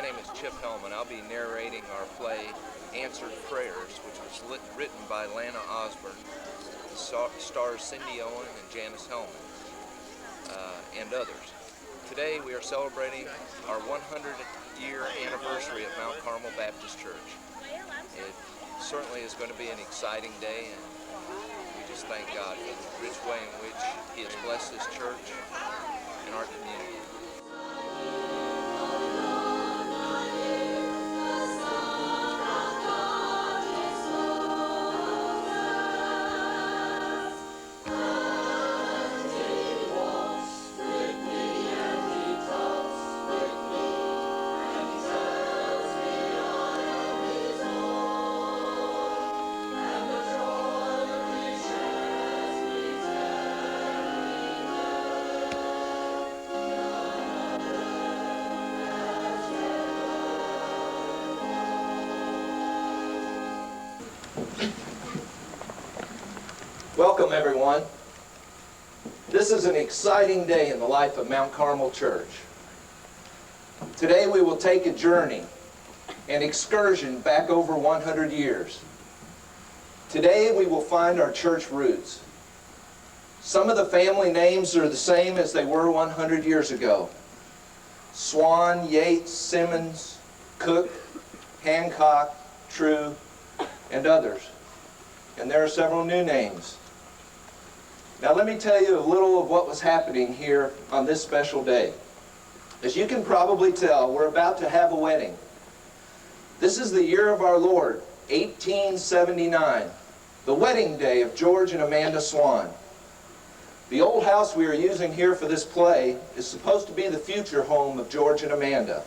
My name is Chip Hellman. I'll be narrating our play, Answered Prayers, which was written by Lana, Osborne. It stars Cindy Owen and Janice Hellman, and others. Today we are celebrating our 100-year anniversary of Mount Carmel Baptist Church. It certainly is going to be an exciting day, and we just thank God for the rich way in which He has blessed this church and our community. Welcome, everyone. This is an exciting day in the life of Mount Carmel Church. Today we will take a journey, an excursion back over 100 years. Today we will find our church roots. Some of the family names are the same as they were 100 years ago. Swann, Yates, Simmons, Cook, Hancock, True, and others. And there are several new names. Now let me tell you a little of what was happening here on this special day. As you can probably tell, we're about to have a wedding. This is the year of our Lord, 1879, the wedding day of George and Amanda Swann. The old house we are using here for this play is supposed to be the future home of George and Amanda.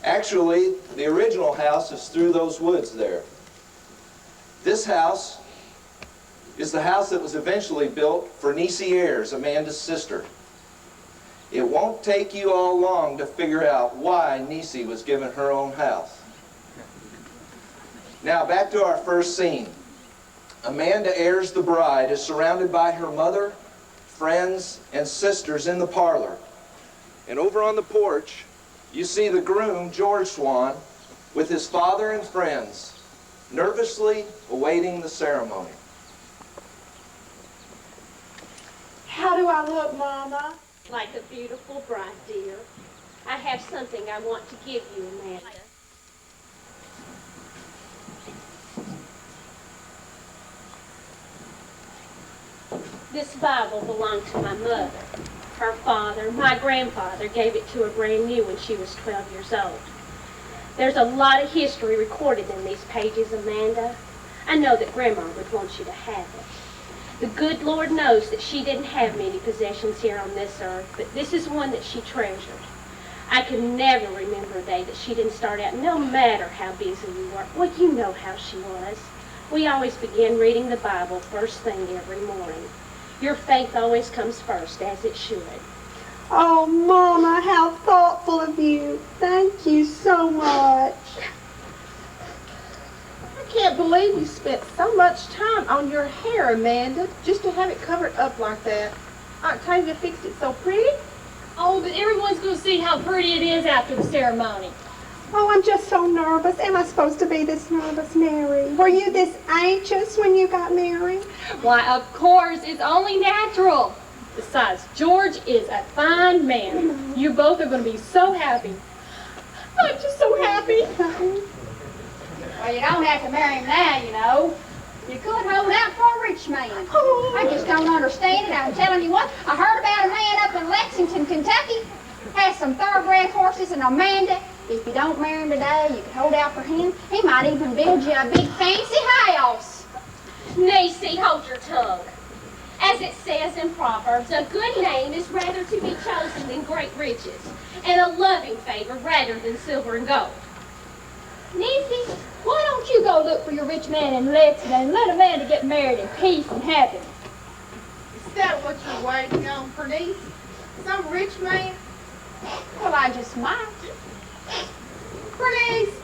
Actually, the original house is through those woods there. This house is the house that was eventually built for Amanda Ayers, Amanda's sister. It won't take you all long to figure out why Nisi was given her own house. Now back to our first scene. Amanda Ayers, the bride, is surrounded by her mother, friends, and sisters in the parlor. And over on the porch, you see the groom, George Swann, with his father and friends, nervously awaiting the ceremony. How do I look, Mama? Like a beautiful bride, dear. I have something I want to give you, Amanda. This Bible belonged to my mother. Her father, my grandfather, gave it to her brand new when she was 12 years old. There's a lot of history recorded in these pages, Amanda. I know that Grandma would want you to have it. The good Lord knows that she didn't have many possessions here on this earth, but this is one that she treasured. I can never remember a day that she didn't start out, no matter how busy we were. Well, you know how she was. We always began reading the Bible first thing every morning. Your faith always comes first, as it should. Oh, Mama, how thoughtful of you. Thank you so much. I can't believe you spent so much time on your hair, Amanda, just to have it covered up like that. Octavia fixed it so pretty. Oh, but everyone's going to see how pretty it is after the ceremony. Oh, I'm just so nervous. Am I supposed to be this nervous, Mary? Were you this anxious when you got married? Why, of course, it's only natural. Besides, George is a fine man. You both are going to be so happy. I'm just so happy. Well, you don't have to marry him now, you know. You could hold out for a rich man. I just don't understand it. I'm telling you what, I heard about a man up in Lexington, Kentucky. Has some thoroughbred horses, and Amanda, if you don't marry him today, you could hold out for him. He might even build you a big fancy house. Nisi, hold your tongue. As it says in Proverbs, a good name is rather to be chosen than great riches, and a loving favor rather than silver and gold. Nisi, why don't you go look for your rich man in Lexington and let Amanda get married in peace and happiness? Is that what you're waiting on, Bernice? Some rich man? Well, I just might. Bernice,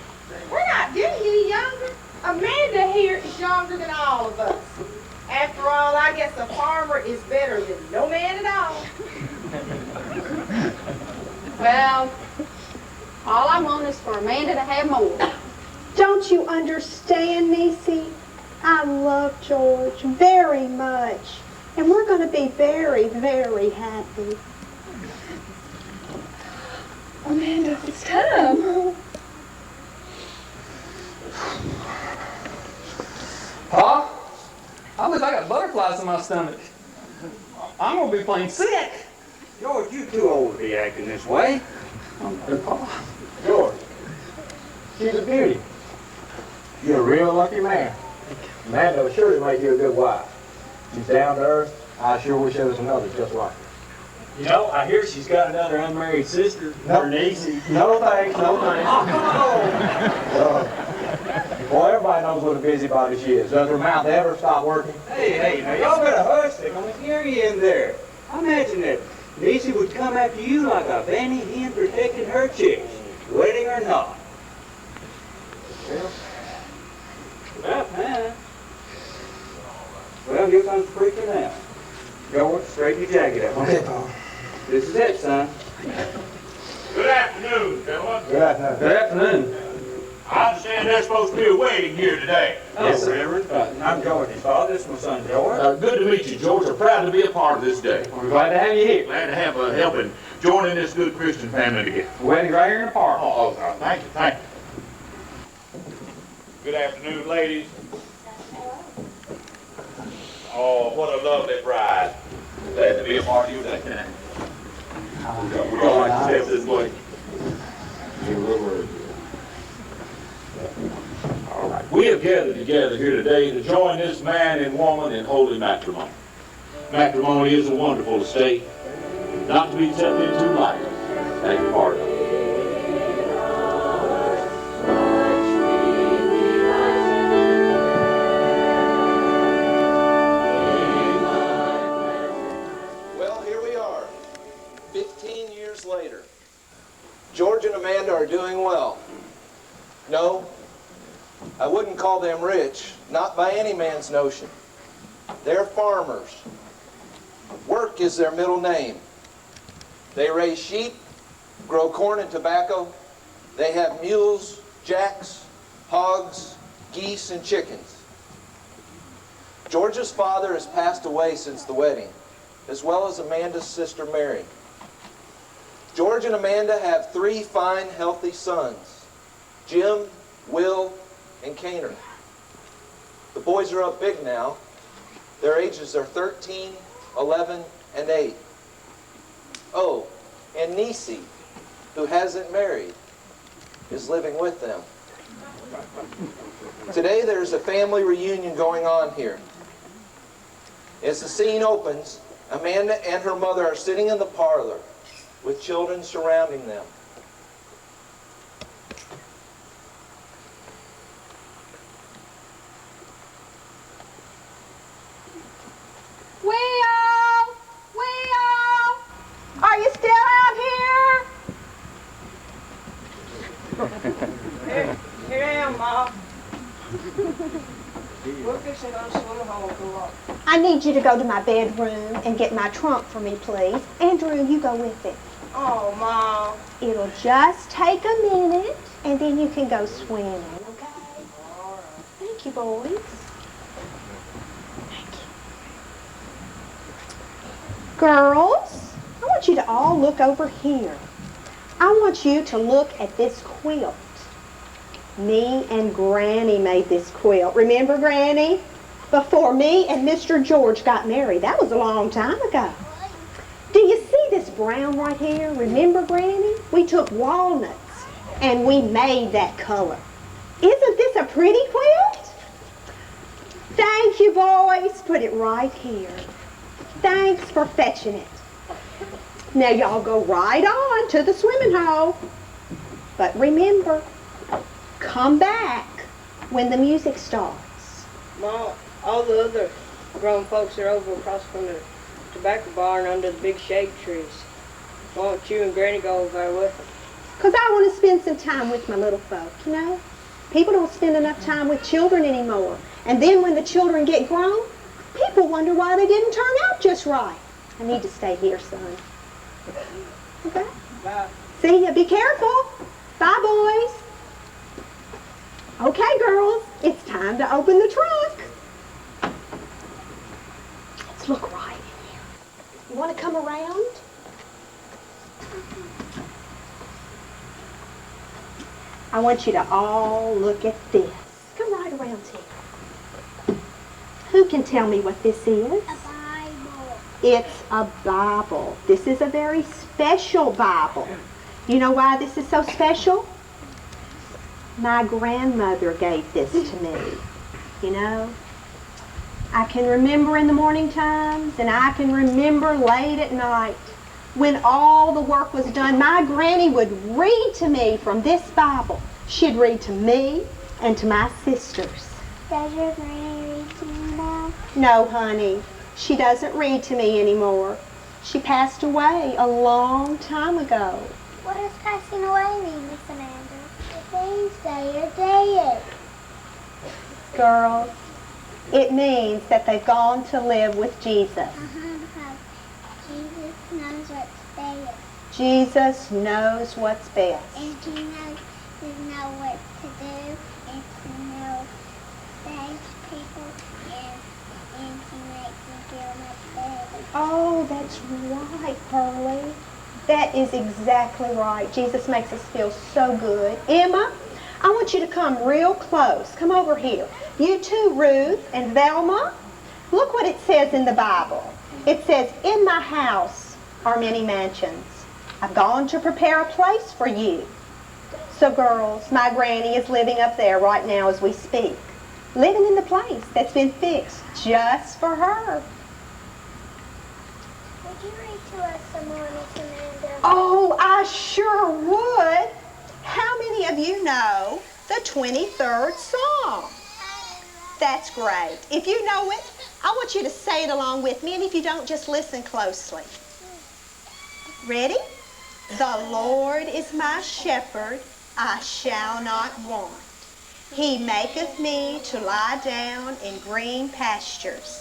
we're not getting any younger. Amanda here is younger than all of us. After all, I guess a farmer is better than no man at all. Well, All I want is for Amanda to have more. Don't you understand, Niecy? I love George very much. And we're going to be very, very happy. Amanda, it's time. Pa, I look like I got butterflies in my stomach. I'm gonna be plain sick. George, you too old to be acting this way. Pa. George, she's a beauty. You're a real lucky man. Amanda will surely make you a good wife. She's down to earth. I sure wish there was another just like her. You know, I hear she's got another unmarried sister, her niece. No thanks, no thanks. Boy, everybody knows what a busybody she is. Does her mouth ever stop working? Hey, now y'all better hush. They're gonna hear you in there. I imagine that Niecy would come after you like a vanny hen protecting her chicks, wedding or not. About time. Well, here comes the preacher now. George, straighten your jacket up. Okay, Paul. This is it, son. Good afternoon, gentlemen. Good afternoon. Good afternoon. I understand there's supposed to be a wedding here today. Yes, Reverend. I'm George's father. This is my son, George. Good to meet you, George. I'm proud to be a part of this day. We're glad to have you here. Glad to have a help in joining this good Christian family together. Wedding right here in the park. Oh, thank you, thank you. Good afternoon, ladies. Oh, what a lovely bride. Glad to be a part of your day. Would y'all like to step this way? All right. We have gathered together here today to join this man and woman in holy matrimony. Matrimony is a wonderful estate, not to be stepped into lightly. Take part of it. Well, here we are, 15 years later. George and Amanda are doing well. No, I wouldn't call them rich, not by any man's notion. They're farmers. Work is their middle name. They raise sheep, grow corn and tobacco. They have mules, jacks, hogs, geese, and chickens. George's father has passed away since the wedding, as well as Amanda's sister Mary. George and Amanda have 3 fine, healthy sons, Jim, Will, and Caner. The boys are up big now. Their ages are 13, 11, and 8. Oh, and Niecy, who hasn't married, is living with them. Today there's a family reunion going on here. As the scene opens, Amanda and her mother are sitting in the parlor with children surrounding them. Will! Are you still out here? Here I am, Mom. We're fixing to go swimming home and go up. I need you to go to my bedroom and get my trunk for me, please. Andrew, you go with it. Oh, Mom. It'll just take a minute, and then you can go swimming, okay? All right. Thank you, boys. Thank you. Girls, I want you to all look over here. I want you to look at this quilt. Me and Granny made this quilt. Remember, Granny? Before me and Mr. George got married. That was a long time ago. Do you see this brown right here? Remember, Granny? We took walnuts and we made that color. Isn't this a pretty quilt? Thank you, boys. Put it right here. Thanks for fetching it. Now y'all go right on to the swimming hole. But remember, come back when the music starts. Mom, all the other grown folks are over across from the tobacco barn under the big shade trees. Why don't you and Granny go over there with them? Because I want to spend some time with my little folk, you know? People don't spend enough time with children anymore. And then when the children get grown, people wonder why they didn't turn out just right. I need to stay here, son. Okay? Bye. See ya. Be careful. Bye, boys. Okay, girls, it's time to open the trunk. Let's look right in here. You want to come around? I want you to all look at this. Come right around here. Who can tell me what this is? A Bible. It's a Bible. This is a very special Bible. You know why this is so special? My grandmother gave this to me. You know, I can remember in the morning times, and I can remember late at night when all the work was done. My granny would read to me from this Bible. She'd read to me and to my sisters. Does your granny read to you now? No, honey, she doesn't read to me anymore. She passed away a long time ago. What does passing away mean, Miss Amanda? It means that you're dead. Girls, it means that they've gone to live with Jesus. Because Jesus knows what's best. Jesus knows what's best. And He knows what to do, and He knows saves people, and He makes them feel much better. Oh, that's right, Pearlie. That is exactly right. Jesus makes us feel so good. Emma, I want you to come real close. Come over here. You too, Ruth and Velma. Look what it says in the Bible. It says, "In my house are many mansions. I've gone to prepare a place for you." So girls, my granny is living up there right now as we speak. Living in the place that's been fixed just for her. Would you read to us some more, Miss Amanda? Oh, I sure would. How many of you know the 23rd Psalm? That's great. If you know it, I want you to say it along with me, and if you don't, just listen closely. Ready? The Lord is my shepherd, I shall not want. He maketh me to lie down in green pastures.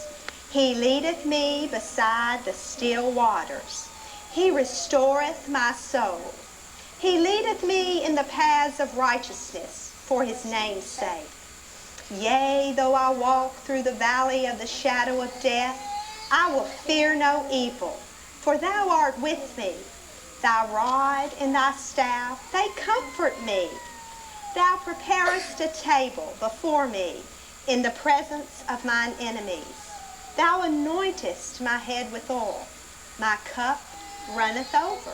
He leadeth me beside the still waters. He restoreth my soul. He leadeth me in the paths of righteousness for his name's sake. Yea, though I walk through the valley of the shadow of death, I will fear no evil, for thou art with me. Thy rod and thy staff, they comfort me. Thou preparest a table before me in the presence of mine enemies. Thou anointest my head with oil. My cup runneth over.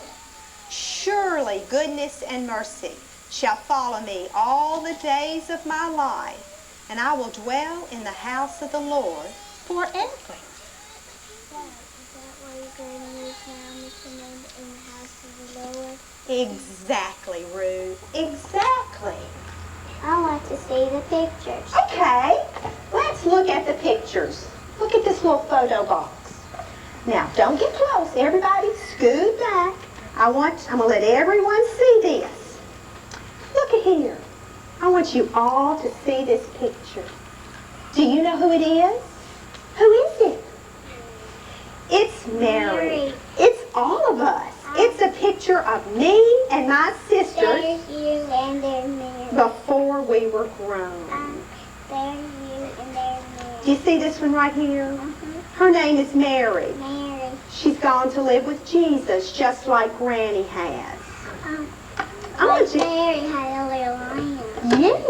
Surely goodness and mercy shall follow me all the days of my life, and I will dwell in the house of the Lord forever. Is that where you're going to live now, Miss Amanda, in the house of the Lord? Exactly, Ruth. Exactly. I want to see the pictures. Okay, let's look at the pictures. Look at this little photo box. Now, don't get close. Everybody scoot back. I'm going to let everyone see this. Look at here. I want you all to see this picture. Do you know who it is? Who is it? It's Mary. It's all of us. It's a picture of me and my sisters There's you and there's Mary. before we were grown. There's you and there's Mary. Do you see this one right here? Her name is Mary. Mary. She's gone to live with Jesus just like Granny has. I want you. Mary had a little lamb.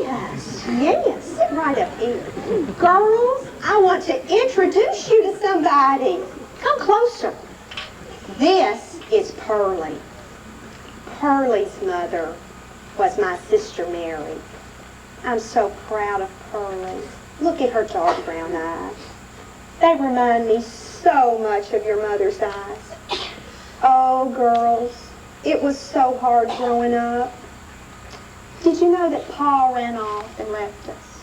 Yes, sit right up here. Girls, I want to introduce you to somebody. Come closer. This is Pearlie. Pearlie's mother was my sister Mary. I'm so proud of Pearlie. Look at her dark brown eyes. They remind me so much of your mother's eyes. Oh, girls, it was so hard growing up. Did you know that Pa ran off and left us?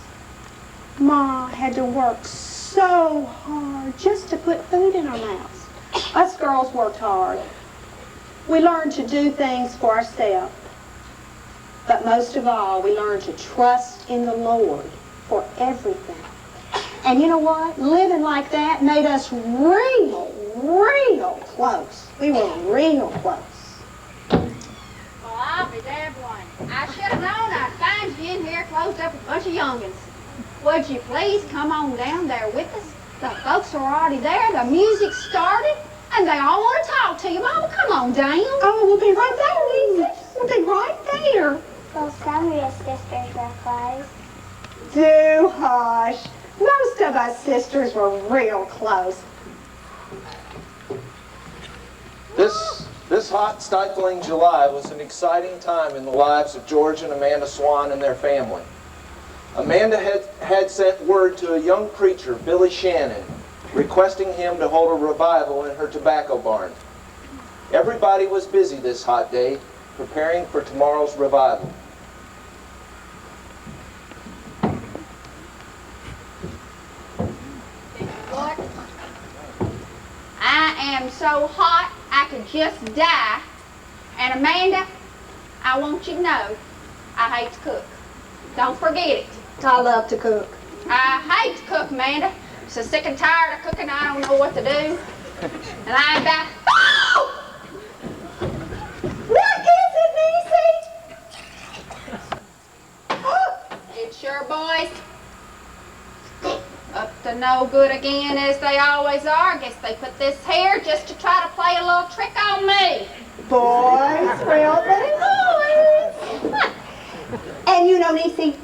Ma had to work so hard just to put food in our mouths. Us girls worked hard. We learned to do things for ourselves. But most of all, we learned to trust in the Lord for everything. And you know what? Living like that made us real close. We were real close. Well, I'll be damned one. I should have known I'd find you in here closed up with a bunch of youngins. Would you please come on down there with us? The folks are already there. The music's started, and they all want to talk to you. Mama, come on down. Oh, we'll be right there, Lisa. We'll be right there. Well, some of your sisters were close. Do hush. Most of us sisters were real close. This hot, stifling July was an exciting time in the lives of George and Amanda Swann and their family. Amanda had sent word to a young preacher, Billy Shannon, requesting him to hold a revival in her tobacco barn. Everybody was busy this hot day, preparing for tomorrow's revival. What? I am so hot I could just die. And Amanda, I want you to know, I hate to cook. Don't forget it. I love to cook. I hate to cook, Amanda. So sick and tired of cooking, I don't know what to do. And I ain't about... Oh! What is it, Niecy? It's your boys. Up to no good again, as they always are. Guess they put this here just to try to play a little trick on me. Boys, real boys. And you know, Niecy,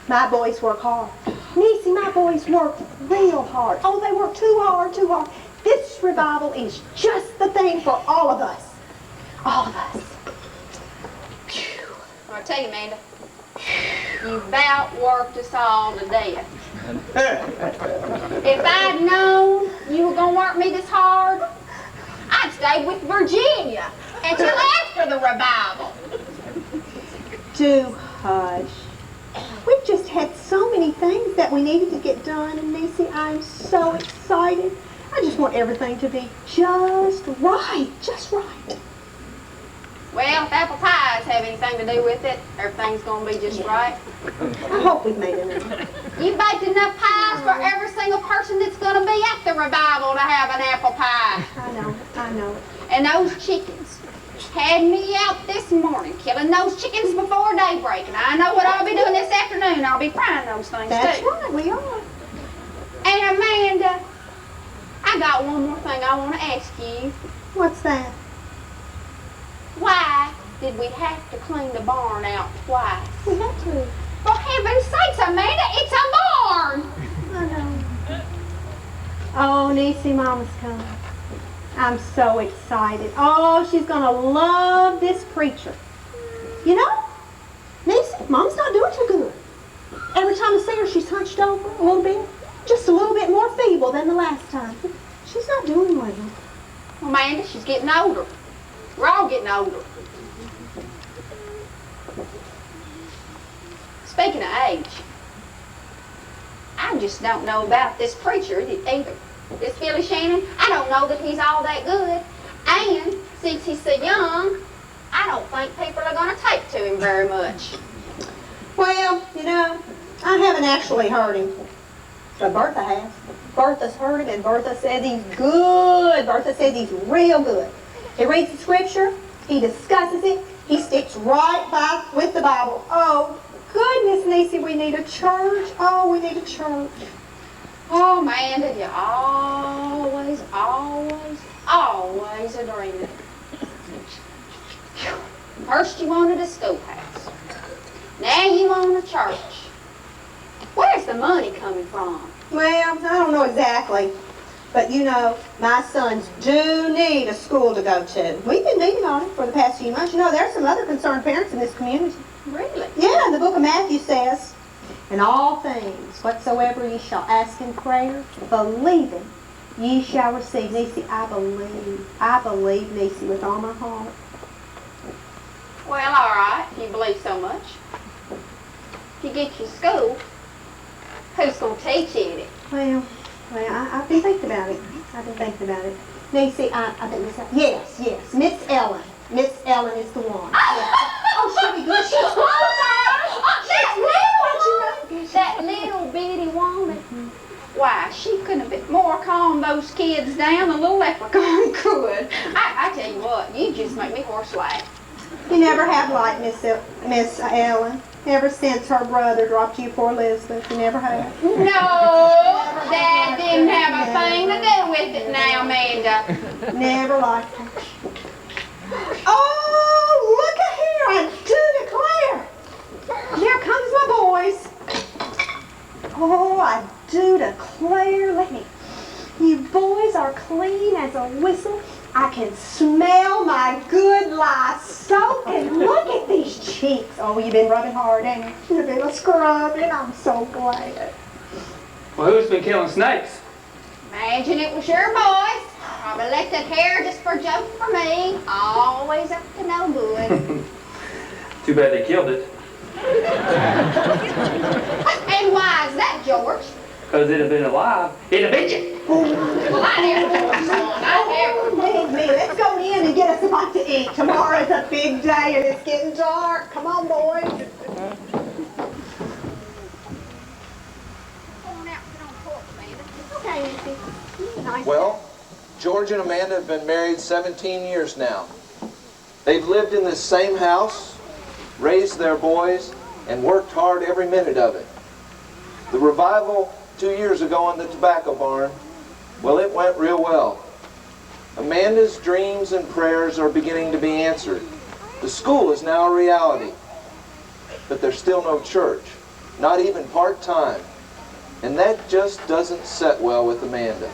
my boys work hard. Niecy, my boys work real hard. Oh, they work too hard, too hard. This revival is just the thing for all of us. All of us. Phew. I'll tell you, Amanda, you about worked us all to death. If I'd known you were going to work me this hard, I'd stay with Virginia until after the revival. Do hush. We've just had so many things that we needed to get done, and Niecy, I'm so excited. I just want everything to be just right, just right. Well, if apple pies have anything to do with it, everything's going to be just right. I hope we've made enough. You baked enough pies for every single person that's going to be at the revival to have an apple pie. I know. And those chickens had me out this morning killing those chickens before daybreak. And I know what I'll be doing this afternoon. I'll be frying those things That's too. right, we are. And Amanda, I got one more thing I want to ask you. What's that? Why did we have to clean the barn out twice? We had to. For heaven's sakes, Amanda, it's a barn! I know. Oh, Niecy, Mama's coming. I'm so excited. Oh, she's going to love this preacher. You know, Niecy, Mom's not doing too good. Every time I see her, she's hunched over a little bit. Just a little bit more feeble than the last time. She's not doing well. Amanda, she's getting older. We're all getting older. Speaking of age, I just don't know about this preacher either. This Billy Shannon, I don't know that he's all that good. And since he's so young, I don't think people are going to take to him very much. Well, you know, I haven't actually heard him. But Bertha has. Bertha's heard him, and Bertha says he's good. Bertha says he's real good. He reads the scripture, he discusses it, he sticks right by with the Bible. Oh, goodness, Niecy, we need a church. Oh, we need a church. Oh, man, did you always a dreaming. First you wanted a schoolhouse. Now you want a church. Where's the money coming from? Well, I don't know exactly. But you know, my sons do need a school to go to. We've been meeting on it for the past few months. You know, there's some other concerned parents in this community. Really? Yeah, the book of Matthew says, in all things, whatsoever ye shall ask in prayer, believing, ye shall receive. Niecy, I believe, Niecy, with all my heart. Well, all right, if you believe so much. If you get your school, who's going to teach you it? Well, I've been thinking about it. Niecy, I think Miss Ellen. Yes, Miss Ellen. Miss Ellen is the one. Oh, she'll be good. She's That little bitty woman. Why, she couldn't have been more calm those kids down than a little leprechaun could. I tell you what, you just make me horse laugh. You never have liked Miss Ellen. Ever since her brother dropped you for Elizabeth, you never have. No, that didn't have a thing to do with it now, Amanda. Never liked her. Oh, look at here! I do declare! Here comes my boys. Oh, I do declare. Let me. You boys are clean as a whistle. I can smell my good lye soap, and look at these cheeks. Oh, you've been rubbing hard, ain't you? You've been scrubbing. I'm so glad. Well, who's been killing snakes? Imagine it was your boys. Probably left that hair just for a joke for me. Always up to no good. Too bad they killed it. And why is that, George? Because it'd have been alive. It'd have bit you. Well, I never. Me. Let's go in and get us something to eat. Tomorrow's a big day and it's getting dark. Come on, boys. Okay, Nancy. Nice. Well, George and Amanda have been married 17 years now. They've lived in this same house, raised their boys, and worked hard every minute of it. The revival 2 years ago in the tobacco barn, well, it went real well. Amanda's dreams and prayers are beginning to be answered. The school is now a reality. But there's still no church, not even part-time. And that just doesn't set well with Amanda.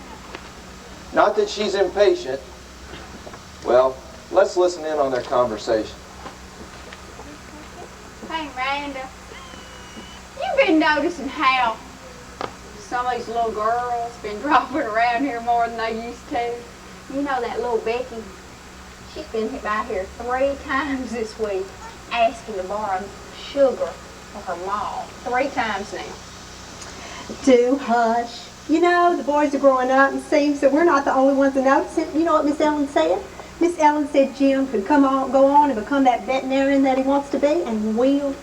Not that she's impatient. Well, let's listen in on their conversation. Hey, Amanda. You been noticing how some of these little girls been dropping around here more than they used to? You know that little Becky? She's been by here 3 times this week asking to borrow sugar for her mom. 3 times now. Do hush. You know, the boys are growing up and it seems that we're not the only ones that notice it. You know what Miss Ellen said? Miss Ellen said Jim could go on and become that veterinarian that he wants to be, and will.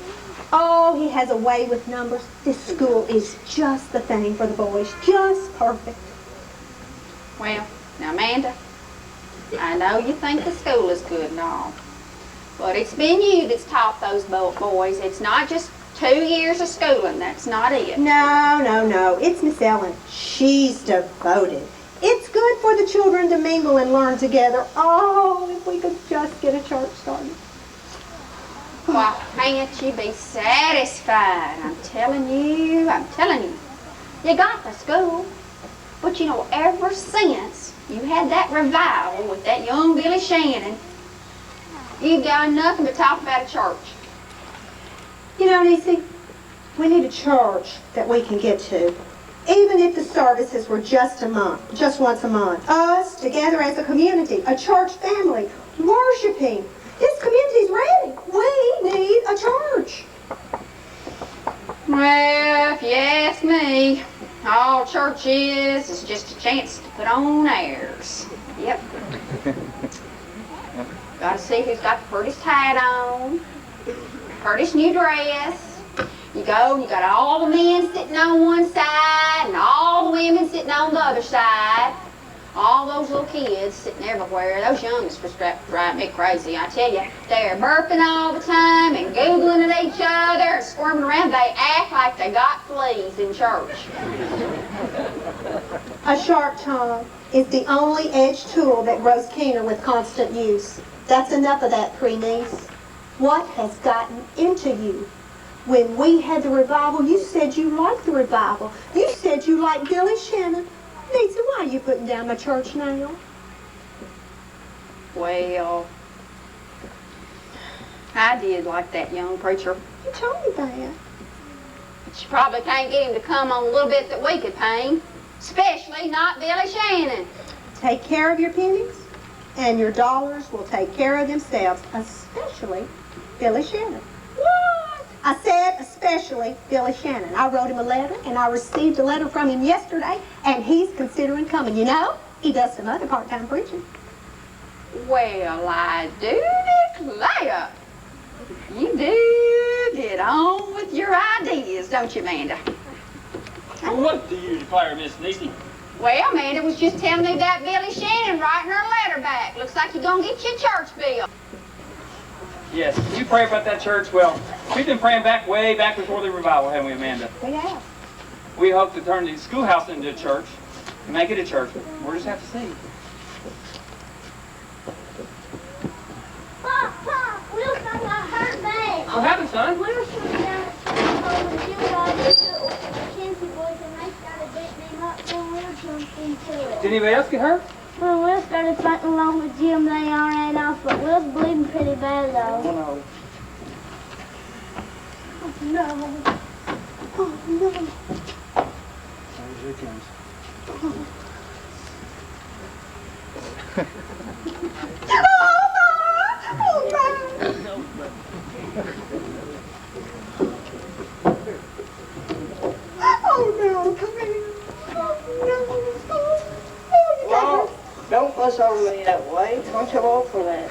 Oh, he has a way with numbers. This school is just the thing for the boys. Just perfect. Well, now, Amanda, I know you think the school is good and all, but it's been you that's taught those boys. It's not just 2 years of schooling. That's not it. No. It's Miss Ellen. She's devoted. It's good for the children to mingle and learn together. Oh, if we could just get a church started. Why, can't you be satisfied? I'm telling you. You got the school, but you know, ever since you had that revival with that young Billy Shannon, you've done nothing but talk about a church. You know, Niecy, we need a church that we can get to. Even if the services were just once a month. Us, together as a community, a church family, worshiping. This community's ready. We need a church. Well, if you ask me, all church is just a chance to put on airs. Yep. Gotta see who's got the prettiest hat on, prettiest new dress. You go and you got all the men sitting on one side and all the women sitting on the other side. All those little kids sitting everywhere. Those youngest drive me crazy. I tell you, they're burping all the time and googling at each other and squirming around. They act like they got fleas in church. A sharp tongue is the only edged tool that grows keener with constant use. That's enough of that, pre-niece. What has gotten into you? When we had the revival, you said you liked the revival. You said you liked Billy Shannon. Nancy, why are you putting down my church now? Well, I did like that young preacher. You told me that. But you probably can't get him to come on a little bit that we could pay him. Especially not Billy Shannon. Take care of your pennies, and your dollars will take care of themselves, especially Billy Shannon. What? I said especially Billy Shannon. I wrote him a letter, and I received a letter from him yesterday, and he's considering coming. You know, he does some other part-time preaching. Well, I do declare. You do get on with your ideas, don't you, Amanda? What do you declare, Miss Niecy? Well, Amanda was just telling me that Billy Shannon writing her letter back. Looks like you're going to get your church bill. Yes. Can you pray about that church? Well, we've been praying way back before the revival, haven't we, Amanda? We have. We hope to turn the schoolhouse into a church and make it a church, but we'll just have to see. Pop, Wilson got hurt bad. What happened, son? Wilson down at the gym got into Mackenzie boys and they started beating him up and Will jumped into it. Did anybody else get hurt? When Will started fighting along with Jim, they all ran off, but Will's bleeding pretty bad though. No. Oh no. Oh no. Here it comes. Oh no, come here. Oh no. Mom, don't fuss over me that way. I'm too old for that.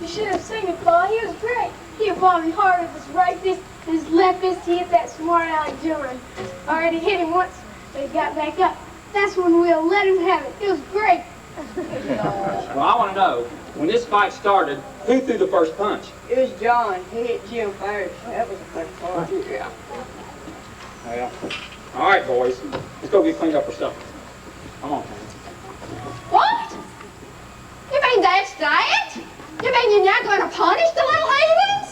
You should have seen it, Pa. He was great. He bought me hard with his right fist and his left fist. He hit that smart aleck Jordan. Already hit him once, but he got back up. That's when Will let him have it. It was great. Well, I want to know, when this fight started, who threw the first punch? It was John. He hit Jim first. That was the first part. Yeah. Well, all right, boys. Let's go get cleaned up for supper. Come on, Pam. What? You mean that's that? You mean you're not going to punish the little heathens?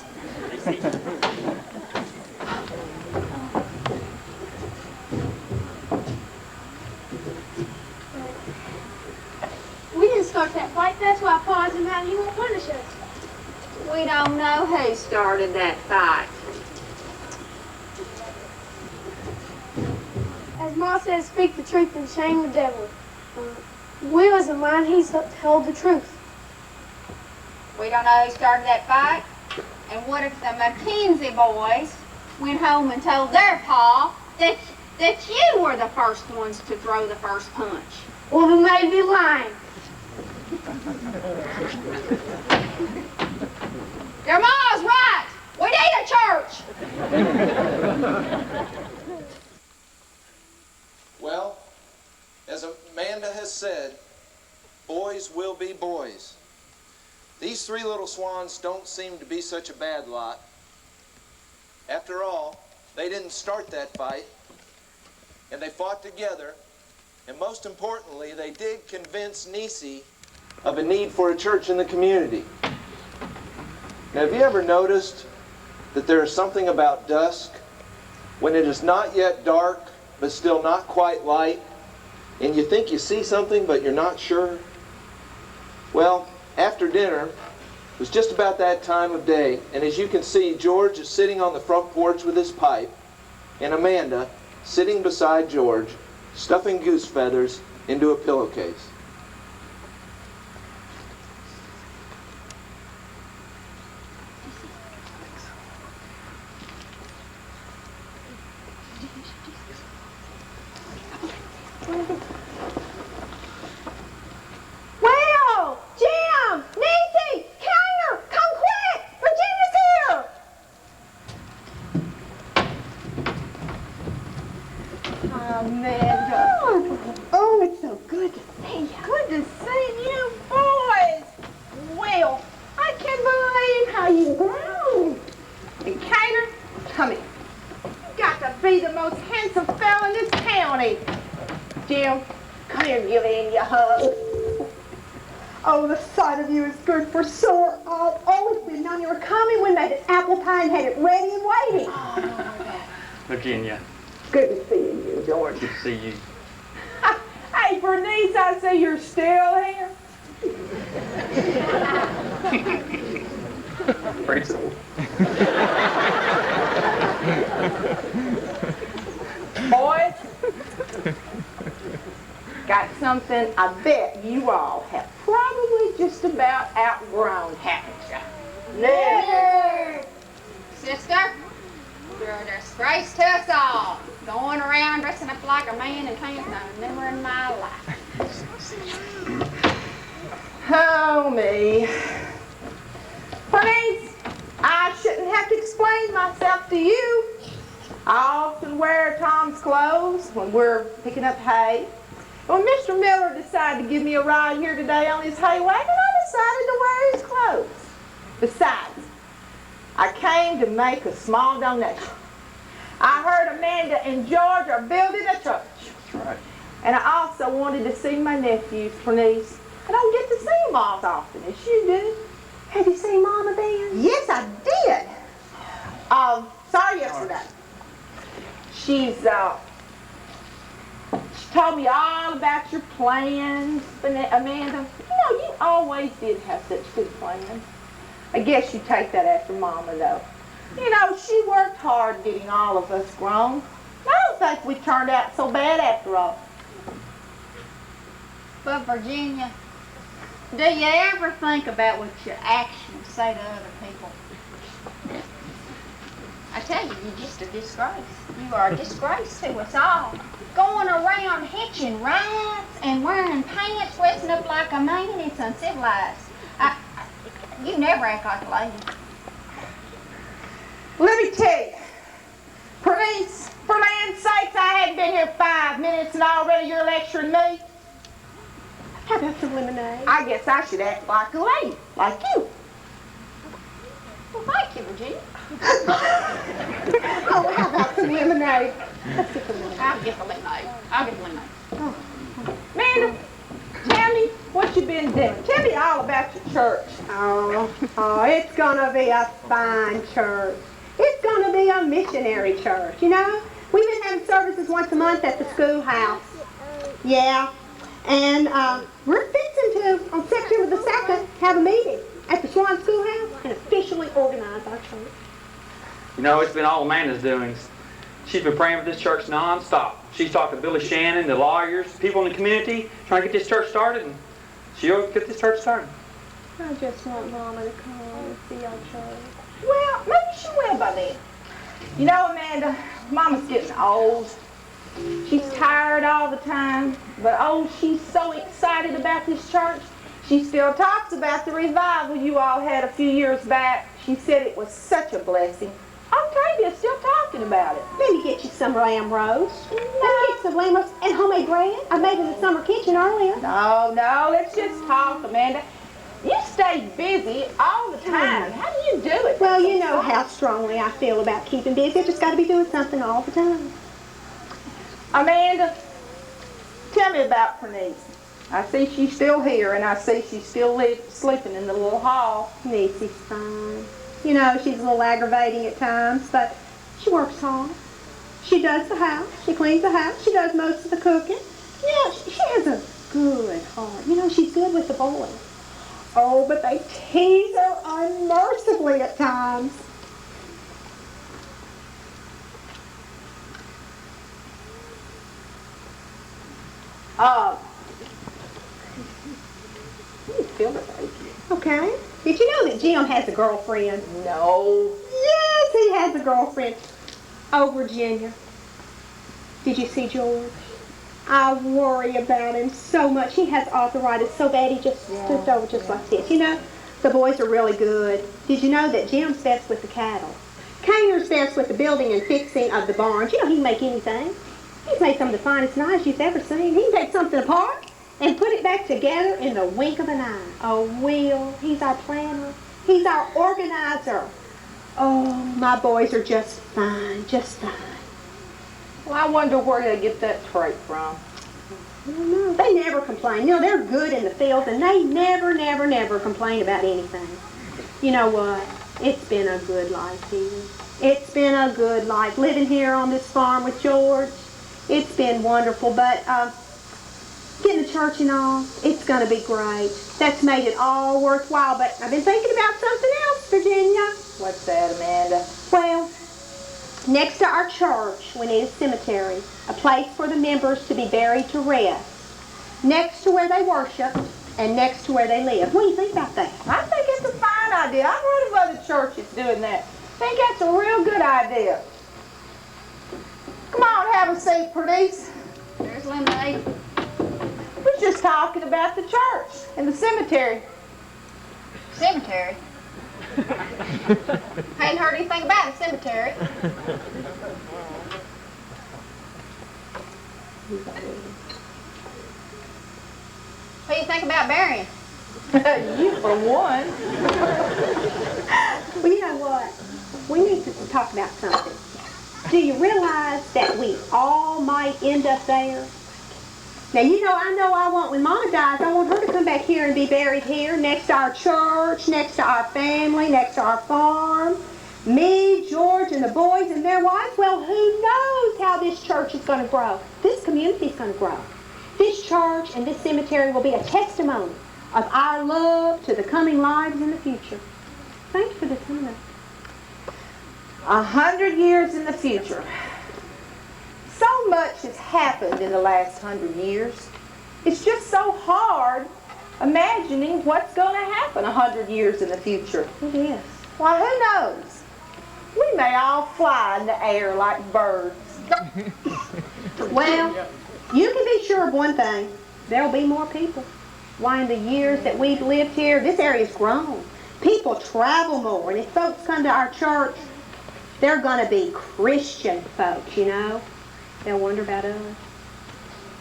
We didn't start that fight. That's why Pa's him out. He won't punish us. We don't know who started that fight. As Ma says, speak the truth and shame the devil. Will isn't lying. He's told the truth. We don't know who started that fight. And what if the Mackenzie boys went home and told their pa that you were the first ones to throw the first punch? Well, then they'd be lying. Your ma's right. We need a church. Well, as Amanda has said, boys will be boys. These three little swans don't seem to be such a bad lot. After all, they didn't start that fight, and they fought together, and most importantly, they did convince Nisi of a need for a church in the community. Now, have you ever noticed that there is something about dusk when it is not yet dark, but still not quite light, and you think you see something, but you're not sure? Well, after dinner, it was just about that time of day, and as you can see, George is sitting on the front porch with his pipe, and Amanda sitting beside George, stuffing goose feathers into a pillowcase. Will! Jim! Nancy! Kainer! Come quick! Virginia's here! Amanda. Oh, it's so good to see you. Good to see you boys. Well, I can't believe how you've grown. And Kainer, come here. You got to be the most handsome fella in this county. Jim, come here and give Andy a hug. Oh, the sight of you is good for sore eyes. Oh, if we'd known you were coming, we made an apple pie and had it ready and waiting. Again, yeah. Good to see you, George. Good to see you. Hey, Bernice, I see you're still here. Pretty cool. Boys, got something I bet you all have probably just about outgrown, haven't you? Never. Sister, you're a disgrace to us all. Going around dressing up like a man in pants, no, never in my life. Oh, me. Bernice, I shouldn't have to explain myself to you. I often wear Tom's clothes when we're picking up hay. When Mr. Miller decided to give me a ride here today on his hay wagon, I decided to wear his clothes. Besides, I came to make a small donation. I heard Amanda and George are building a church. That's right. And I also wanted to see my nephews, Bernice. I don't get to see them all as often as you do. Have you seen Mama Ben? Yes, I did. Saw her yesterday. She told me all about your plans, Amanda. You know, you always did have such good plans. I guess you take that after Mama, though. You know, she worked hard getting all of us grown. I don't think we turned out so bad after all. But Virginia, do you ever think about what your actions say to other people? I tell you, you're just a disgrace. You are a disgrace to us all. Going around hitching rides and wearing pants, dressing up like a man, it's uncivilized. You never act like a lady. Let me tell you, Bernice, for land's sakes, I hadn't been here 5 minutes and already you're lecturing me. How about some lemonade? I guess I should act like a lady, like you. Well, thank you, Virginia. Oh, how about some lemonade? Let's get the lemonade. I'll get the lemonade. I'll get the lemonade. Oh. Amanda, tell me what you've been doing. Tell me all about your church. Oh, it's gonna be a fine church. It's gonna be a missionary church, you know? We've been having services once a month at the schoolhouse. Yeah. And we're fixing to, on September the 2nd, have a meeting at the Swann Schoolhouse and officially organize our church. You know, it's been all Amanda's doings. She's been praying for this church non-stop. She's talking to Billy Shannon, the lawyers, people in the community, trying to get this church started, and she'll get this church started. I just want Mama to come and see our church. Well, maybe she will by then. You know, Amanda, Mama's getting old. She's tired all the time, but oh, she's so excited about this church. She still talks about the revival you all had a few years back. She said it was such a blessing. Octavia's still talking about it. Maybe get you some lamb roast. Let's get some lamb roast and homemade bread. I made it in the summer kitchen earlier. No, let's just talk, Amanda. You stay busy all the time. How do you do it? Well, you know how strongly I feel about keeping busy. I just got to be doing something all the time. Amanda, tell me about Bernice. I see she's still here, and I see she's still sleeping in the little hall. Niecy's fine. You know, she's a little aggravating at times, but she works hard. She does the house. She cleans the house. She does most of the cooking. Yeah, she has a good heart. You know, she's good with the boys. Oh, but they tease her unmercifully at times. Feel it, baby. Okay. Did you know that Jim has a girlfriend? No. Yes, he has a girlfriend. Oh, Virginia. Did you see George? I worry about him so much. He has arthritis so bad he just stooped over just like this. You know, the boys are really good. Did you know that Jim steps with the cattle? Kaner steps with the building and fixing of the barns. You know, he can make anything. He's made some of the finest knives you've ever seen. He can take something apart and put it back together in the wink of an eye. Oh, Will, he's our planner. He's our organizer. Oh, my boys are just fine, just fine. Well, I wonder where they get that trait from. I don't know. They never complain. You know, they're good in the field, and they never complain about anything. You know what? It's been a good life here. It's been a good life living here on this farm with George. It's been wonderful, but getting to church and all, it's going to be great. That's made it all worthwhile, but I've been thinking about something else, Virginia. What's that, Amanda? Well, next to our church, we need a cemetery, a place for the members to be buried to rest, next to where they worship and next to where they live. What do you think about that? I think it's a fine idea. I've heard of other churches doing that. I think that's a real good idea. Come on, have a seat, Bernice. There's lemonade. We're just talking about the church and the cemetery. Cemetery? Hadn't heard anything about a cemetery. What do you think about burying? You for one. Well, you know what? We need to talk about something. Do you realize that we all might end up there? Now, I know I want, when Mama dies, I want her to come back here and be buried here, next to our church, next to our family, next to our farm. Me, George, and the boys and their wives. Well, who knows how this church is going to grow? This community is going to grow. This church and this cemetery will be a testimony of our love to the coming lives in the future. Thank you for the time. 100 years in the future. So much has happened in the last 100 years. It's just so hard imagining what's going to happen 100 years in the future. It is. Why, who knows? We may all fly in the air like birds. Well, you can be sure of one thing. There'll be more people. Why, in the years that we've lived here, this area's grown. People travel more, and if folks come to our church, they're going to be Christian folks, They'll wonder about us.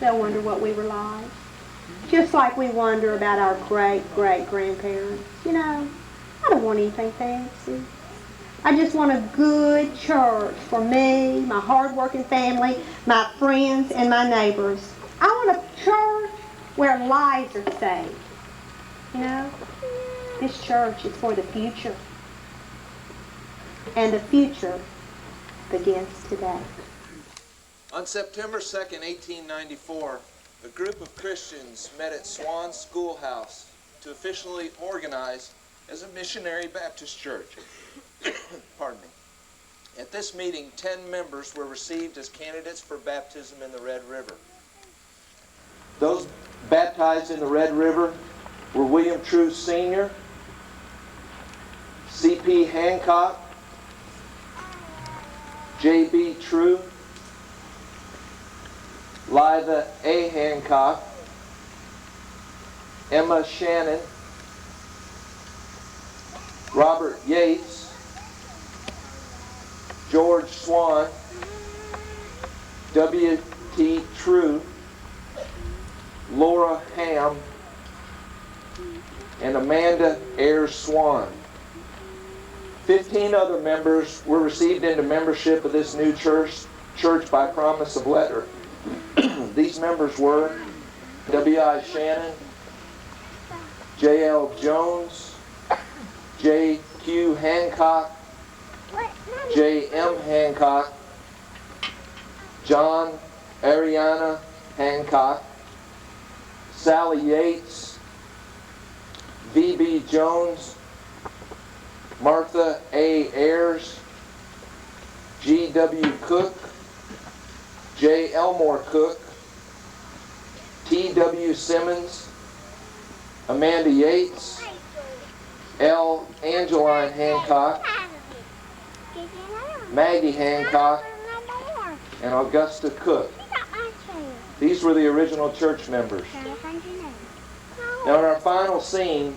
They'll wonder what we were like. Just like we wonder about our great-great-grandparents. I don't want anything fancy. I just want a good church for me, my hard-working family, my friends, and my neighbors. I want a church where lives are saved. This church is for the future. And the future begins today. On September 2nd, 1894, a group of Christians met at Swann Schoolhouse to officially organize as a missionary Baptist church. Pardon me. At this meeting, 10 members were received as candidates for baptism in the Red River. Those baptized in the Red River were William True Sr., C.P. Hancock, J.B. True, Liza A. Hancock, Emma Shannon, Robert Yates, George Swann, W.T. True, Laura Ham, and Amanda Ayers Swann. 15 other members were received into membership of this new church by promise of letter. These members were W.I. Shannon, J.L. Jones, J.Q. Hancock, J.M. Hancock, John Ariana Hancock, Sally Yates, V.B. Jones, Martha A. Ayers, G.W. Cook, J. Elmore Cook, T.W. Simmons, Amanda Yates, L. Angeline Hancock, Maggie Hancock, and Augusta Cook. These were the original church members. Now in our final scene,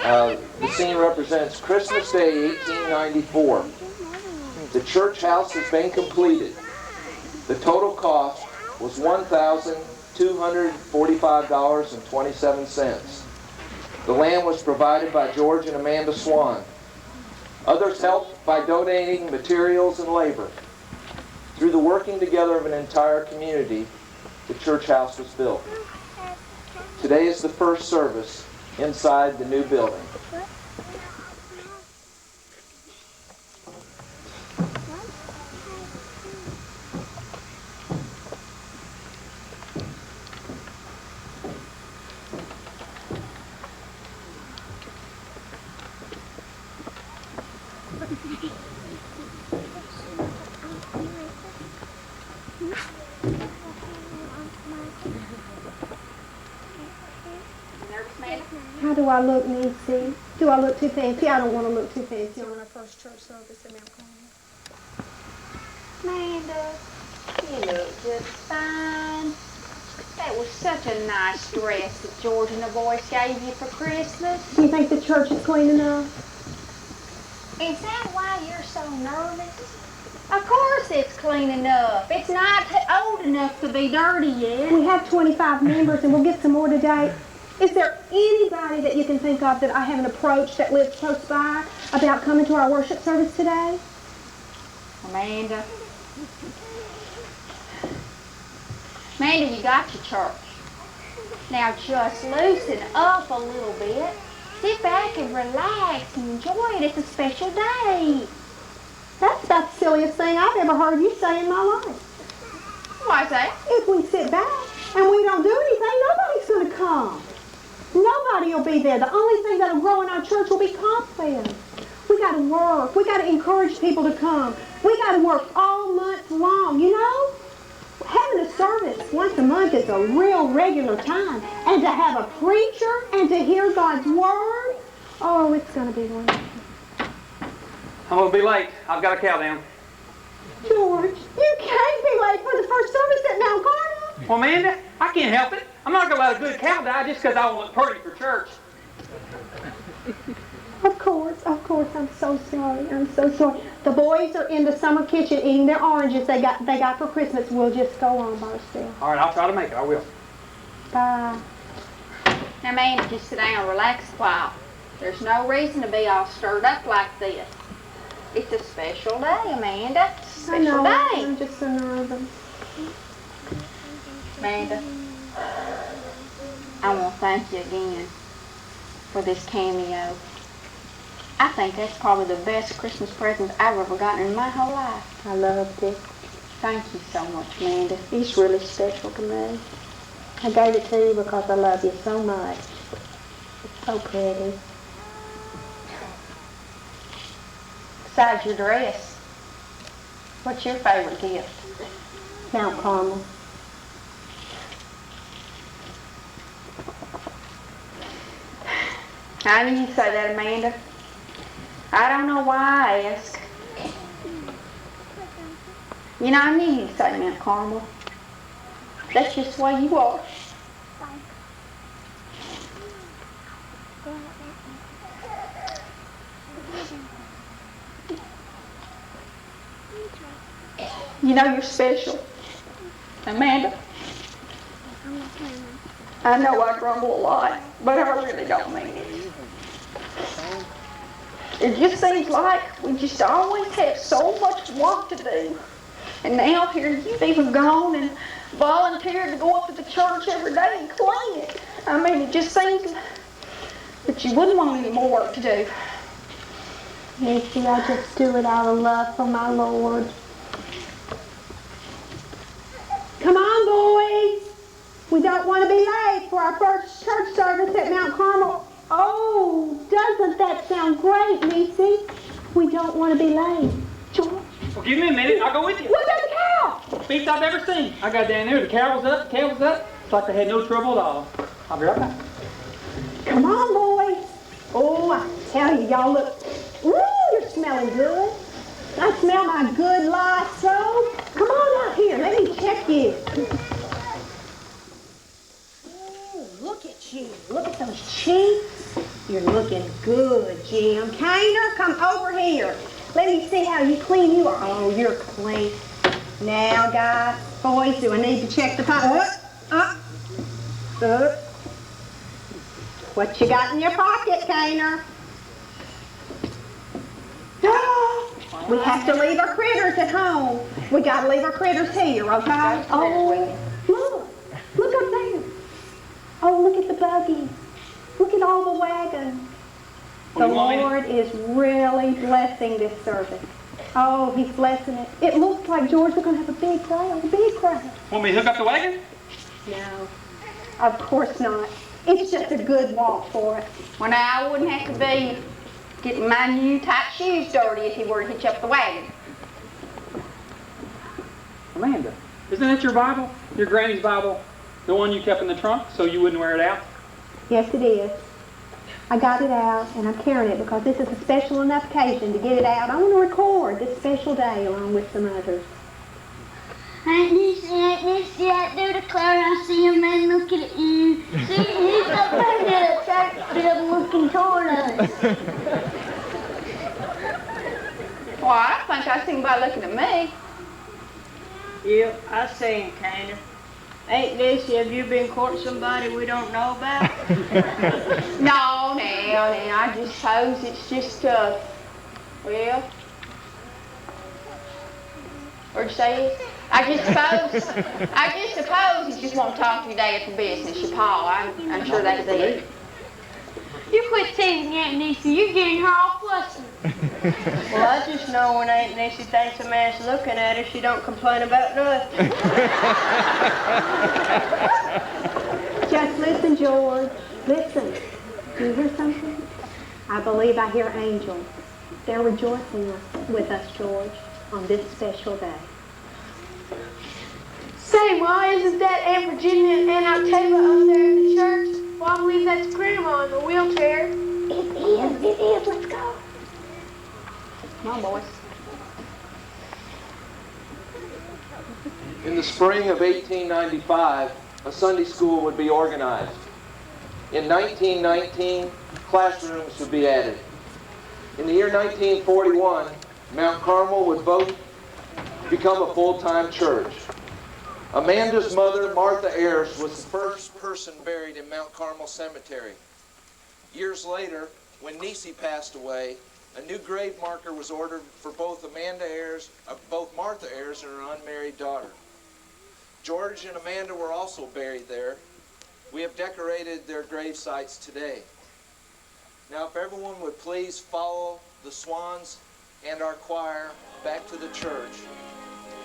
the scene represents Christmas Day, 1894. The church house has been completed. The total cost was $1,245.27. The land was provided by George and Amanda Swann. Others helped by donating materials and labor. Through the working together of an entire community, the church house was built. Today is the first service inside the new building. How do I look, Nancy? Do I look too fancy? I don't want to look too fancy on our first church service at Mount Carmel. Amanda, you look just fine. That was such a nice dress that George and the boys gave you for Christmas. Do you think the church is clean enough? Is that why you're so nervous? Of course it's clean enough. It's not old enough to be dirty yet. We have 25 members and we'll get some more today. Is there anybody that you can think of that I haven't approached that lives close by about coming to our worship service today? Amanda. Amanda, you got your church. Now just loosen up a little bit. Sit back and relax and enjoy it. It's a special day. That's about the silliest thing I've ever heard you say in my life. Why's that? If we sit back and we don't do anything, nobody's going to come. Nobody will be there. The only thing that will grow in our church will be confidence. We got to work. We got to encourage people to come. We got to work all month long, you know? Having a service once a month is a real regular time. And to have a preacher and to hear God's word, oh, it's going to be wonderful. I'm going to be late. I've got a cow down. George, you can't be late for the first service at Mount Carmel. Well, Amanda, I can't help it. I'm not going to let a good cow die just because I want to look pretty for church. Of course, I'm so sorry. I'm so sorry. The boys are in the summer kitchen eating their oranges they got for Christmas. We'll just go on by ourselves. All right, I'll try to make it. I will. Bye. Now, Amanda, just sit down and relax a while. There's no reason to be all stirred up like this. It's a special day, Amanda. It's a special day. I'm just so nervous. Amanda, I want to thank you again for this cameo. I think that's probably the best Christmas present I've ever gotten in my whole life. I loved it. Thank you so much, Amanda. It's really special to me. I gave it to you because I love you so much. It's so pretty. Besides your dress, what's your favorite gift? Mount Carmel. How do you say that, Amanda? I don't know why I ask. You know, I knew you'd say Mount Carmel. That's just the way you are. You know you're special. Amanda, I know I grumble a lot, but I really don't mean it. It just seems like we just always have so much work to do. And now here you've even gone and volunteered to go up to the church every day and clean it. I mean, it just seems that you wouldn't want any more work to do. Nancy, I just do it out of love for my Lord. Come on, boys. We don't want to be late for our first church service at Mount Carmel. Oh, doesn't that sound great, Niecy? We don't want to be late. George? Well, give me a minute. I'll go with you. What about the cow? Best I've ever seen. I got down there. The cow was up. It's like they had no trouble at all. I'll be right back. Come on, boys. Oh, I tell you, y'all look. Ooh, you're smelling good. I smell my good light soap. Come on out here. Let me check you. Ooh, look at you. Look at those cheeks. You're looking good, Jim. Kaner, come over here. Let me see how clean you are. Oh, you're clean. Now, guys, boys, do I need to check the pipe? What you got in your pocket, Kaner? We have to leave our critters at home. We got to leave our critters here, okay? Oh, look up there. Oh, look at the buggy. Look at all the wagons. The Lord is really blessing this service. Oh, he's blessing it. It looks like, George, we're going to have a big crowd, Want me to hook up the wagon? No, of course not. It's just a good walk for us. Well, now, I wouldn't have to be getting my new tight shoes dirty if he were to hitch up the wagon. Amanda, isn't that your Bible? Your granny's Bible? The one you kept in the trunk so you wouldn't wear it out? Yes, it is. I got it out, and I'm carrying it because this is a special enough occasion to get it out. I want to record this special day along with some others. Ain't this, yeah, do the car, I see a man looking at you. See, he's up there trying to looking toward us. Well, I don't think I see anybody looking at me. Yeah, I see him, Kaner. Aunt Nissy, have you been courting somebody we don't know about? No, now, I just suppose it's just, well, what'd you say? I just suppose he just won't talk to your dad for business, your pa. I'm sure that's it. You quit teasing Aunt Nissy. You're getting her all flustered. Well, I just know when Aunt Nissy thinks a man's looking at her, she don't complain about nothing. Just listen, George. Listen. Do you hear something? I believe I hear angels. They're rejoicing with us, George, on this special day. Say, why isn't that Aunt Virginia and Octavia up there in the church? Well, I believe that's Grandma in the wheelchair. It is. Let's go. Come on, boys. In the spring of 1895, a Sunday school would be organized. In 1919, classrooms would be added. In the year 1941, Mount Carmel would both become a full-time church. Amanda's mother, Martha Ayers, was the first person buried in Mount Carmel Cemetery. Years later, when Nisi passed away, a new grave marker was ordered for both Martha Ayers and her unmarried daughter. George and Amanda were also buried there. We have decorated their grave sites today. Now, if everyone would please follow the Swans and our choir back to the church,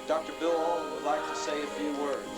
Dr. Bill Owen would like to say a few words.